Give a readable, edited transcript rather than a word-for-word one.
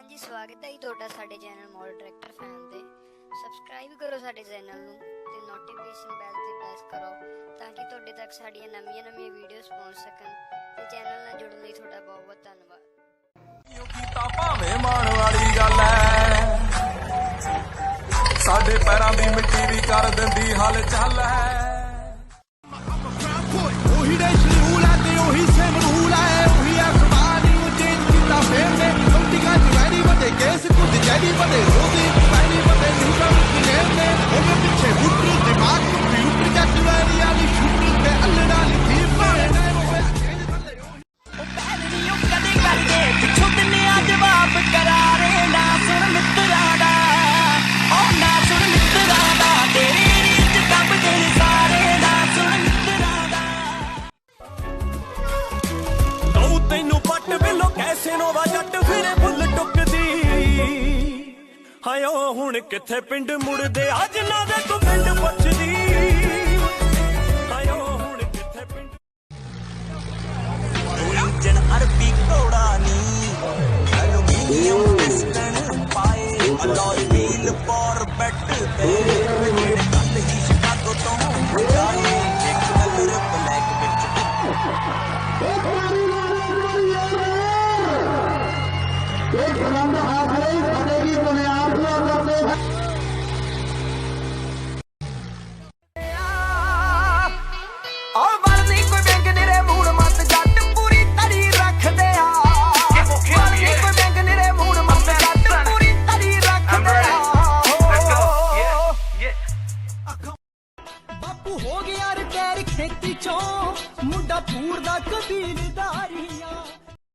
हाँ जी, स्वागत है जी तुहाडा साडे चैनल मॉडल ट्रैक्टर फैन दे। सबसक्राइब करो साडे चैनल नूं ते नोटिफिकेशन बैल ते प्रेस करो ताकि तुहाडे तक साडीआं नवीआं वीडियोस पहुंच सकन ते चैनल नाल जुड़न लई तुहाडा बहुत बहुत धन्नवाद। यो कीता भावें मान वाली गल है, साडे पैरां दी मिट्टी भी कर दिंदी हल चल है। ਉਹੀ ਦੇਸ਼ ਰੂਲ ਹੈ ਤੇ ਉਹੀ ਸੇਮ ਰੂਲ ਹੈ, ਉਹੀ ਅਖਬਾਰ ਨੂੰ ਚੇਂਜ ਕੀਤਾ ਫੇਰ ਨੇ ਲੋਟੀਆਂ ਜਵੈਰੀ ਵੱਡੇ ਕੇਸ ਕੁਝ ਜੈਰੀ ਵੱਡੇ ਉਹਦੀ ਪੈਰੀ ਵੱਡੇ ਨਿਕਲ ਕੇ ਨੇ ਉਹਦੇ ਪਿੱਛੇ ਹੁੱਟਰ ਦਿਮਾਗ ਕੰਪਿਊਟਰ ਜਾਂ ਜਵੈਰੀ ਵਾਲੀ ਸ਼ੂਟਰ ਤੇ ਅਲੜਾ ਲਿਖੀ ਪਾਣੇ ਨੇ ਉਹ ਪੈਰੀ ਉਹ ਕਦੇ ਕਰਦੇ ਪਿੱਛੋਂ ਦਿੰਨੇ ਜਵਾਬ ਕਰਾਰੇ ਨਾ ਸੁਣ ਮਿੱਤਰਾਂ ਦਾ ਉਹ ਨਾ ਸੁਣ ਮਿੱਤਰਾਂ ਦਾ ਤੇਰੀ ਰੀਤ ਕੰਮ ਦੇ ਸਾਰੇ ਨਾ ਸੁਣ ਮਿੱਤਰਾਂ ਦਾ ਤੂੰ ਤੈਨੂੰ ਪੱਟ ਵੇਲੋ ਕੈਸੇ ਨੋਵਾ ਜੱਟ ਫਿਰੇ ਫੁੱਲ ਟੁੱਕਦੀ ਹਾਇਓ ਹੁਣ ਕਿੱਥੇ ਪਿੰਡ ਮੁੜਦੇ ਅੱਜ ਨਾ ਦੇ ਤੂੰ ਪਿੰਡ ਪੁੱਛਦੀ ਹਾਇਓ ਹੁਣ ਕਿੱਥੇ ਪਿੰਡ ਇੰਜਣ ਅਰਬੀ ਘੋੜਾ ਨੀ ਐਲੂਮੀਨੀਅਮ ਪਿਸਟਨ ਪਾਏ ਅਲੋਏ